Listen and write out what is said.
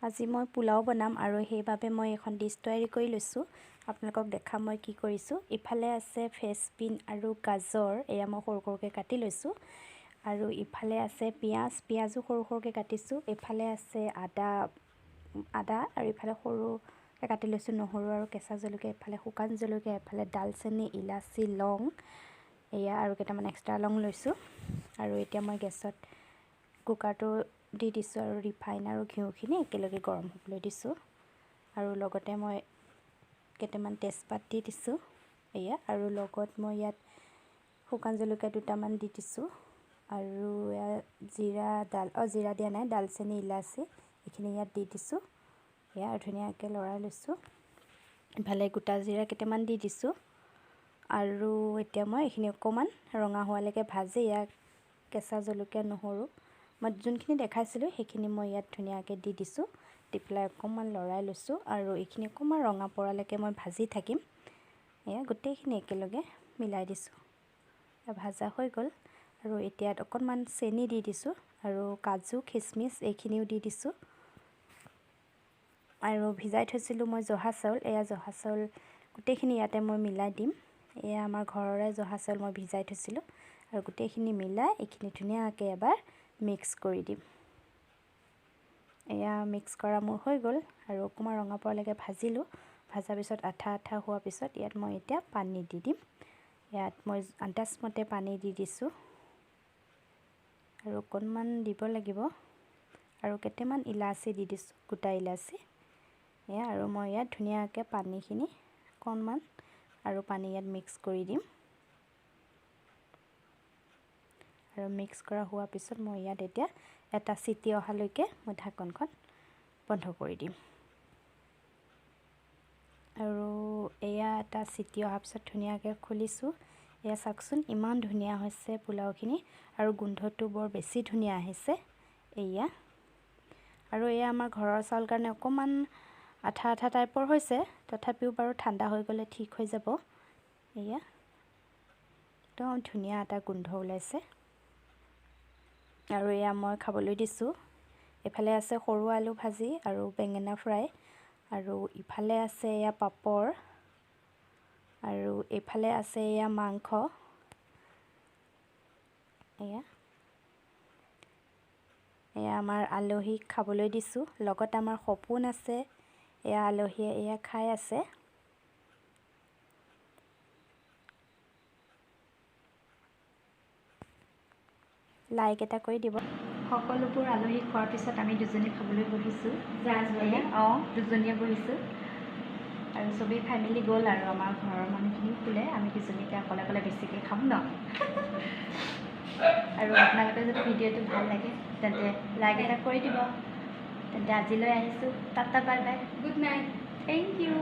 আজি মই পোলাও বনাম আৰু সেইবাবে মই এখন ডিছ তৈয়াৰী কৰি লৈছোঁ। আপোনালোকক দেখাম মই কি কৰিছোঁ। ইফালে আছে ফ্ৰেঞ্চবিন আৰু গাজৰ, এয়া মই সৰু সৰুকৈ কাটি লৈছোঁ। আৰু ইফালে আছে পিঁয়াজো সৰু সৰুকৈ কাটিছোঁ। ইফালে আছে আদা আৰু ইফালে সৰুকৈ কাটি লৈছোঁ নহৰু আৰু কেঁচা জলকীয়া, ইফালে শুকান জলকীয়া, ইফালে ডালচেনি, ইলাচি, লং, এয়া আৰু কেইটামান এক্সট্ৰা লং লৈছোঁ। আৰু এতিয়া মই গেছত কুকাৰটো দি দিছোঁ আৰু ৰিফাইন আৰু ঘিউখিনি একেলগে গৰম হ'বলৈ দিছোঁ। আৰু লগতে মই কেইটামান তেজপাত দি দিছোঁ এয়া, আৰু লগত মই ইয়াত শুকান জলকীয়া দুটামান দি দিছোঁ। আৰু জিৰা দিয়া নাই, ডালচেনি, ইলাচি এইখিনি ইয়াত দি দিছোঁ এয়া, আৰু ধুনীয়াকৈ লৰাই লৈছোঁ। ইফালে গোটা জিৰা কেইটামান দি দিছোঁ। আৰু এতিয়া মই এইখিনি অকণমান ৰঙা হোৱালৈকে ভাজি ইয়াক কেঁচা জলকীয়া, নহৰু মই যোনখিনি দেখাইছিলোঁ সেইখিনি মই ইয়াত ধুনীয়াকৈ দি দিছোঁ। দি পেলাই অকণমান লৰাই লৈছোঁ আৰু এইখিনি অকণমান ৰঙা পৰালৈকে মই ভাজি থাকিম। এয়া গোটেইখিনি একেলগে মিলাই দিছোঁ, ভাজা হৈ গ'ল। আৰু এতিয়া অকণমান চেনি দি দিছোঁ আৰু কাজু, খিচমিচ এইখিনিও দি দিছোঁ। আৰু ভিজাই থৈছিলোঁ মই জহা চাউল, এয়া জহা চাউল গোটেইখিনি ইয়াতে মই মিলাই দিম। এয়া আমাৰ ঘৰৰে জহা চাউল মই ভিজাই থৈছিলোঁ। আৰু গোটেইখিনি মিলাই এইখিনি ধুনীয়াকৈ এবাৰ মিক্স কৰি দিম। এয়া মিক্স কৰা মোৰ হৈ গ'ল আৰু অকণমান ৰঙা পৰালৈকে ভাজিলোঁ। ভাজাৰ পিছত আঠা হোৱাৰ পিছত ইয়াত মই এতিয়া পানী দি দিম। ইয়াত মই আন্দাজমতে পানী দি দিছোঁ আৰু অকণমান দিব লাগিব। আৰু কেইটামান ইলাচি দি দিছোঁ, গোটা ইলাচি এয়া। আৰু মই ইয়াত ধুনীয়াকৈ পানীখিনি অকণমান আৰু পানী ইয়াত মিক্স কৰি দিম। আৰু মিক্স কৰা হোৱাৰ পিছত মই ইয়াত এতিয়া এটা চিটি অহালৈকে মই ঢাকনখন বন্ধ কৰি দিম। আৰু এয়া এটা চিটি অহাৰ পিছত ধুনীয়াকৈ খুলিছোঁ। এয়া চাওকচোন ইমান ধুনীয়া হৈছে পোলাওখিনি, আৰু গোন্ধটো বৰ বেছি ধুনীয়া আহিছে এয়া। আৰু এয়া আমাৰ ঘৰৰ চাউল কাৰণে অকণমান আঠা টাইপৰ হৈছে, তথাপিও বাৰু ঠাণ্ডা হৈ গ'লে ঠিক হৈ যাব। এয়া একদম ধুনীয়া এটা গোন্ধ ওলাইছে। আৰু এয়া মই খাবলৈ দিছোঁ। এইফালে আছে সৰু আলু ভাজি আৰু বেঙেনা ফ্ৰাই, আৰু ইফালে আছে এয়া পাপৰ, আৰু এইফালে আছে এয়া মাংস। এয়া আমাৰ আলহীক খাবলৈ দিছোঁ। লগত আমাৰ সপোন আছে, এয়া আলহীয়ে এয়া খাই আছে। লাইক এটা কৰি দিব। সকলোবোৰ আলহী খোৱাৰ পিছত আমি দুজনী খাবলৈ বহিছোঁ। দুজনীয়ে বহিছোঁ আৰু চবেই খাই মেলি গ'ল। আৰু আমাৰ ঘৰৰ মানুহখিনি শুলে, আমি দুজনীকে অকলে বেছিকৈ খাম ন। আৰু আপোনালোকে যদি ভিডিঅ'টো ভাল লাগে তেন্তে লাইক এটা কৰি দিব। তেন্তে আজিলৈ আহিছোঁ, tata bye bye, good night, thank U.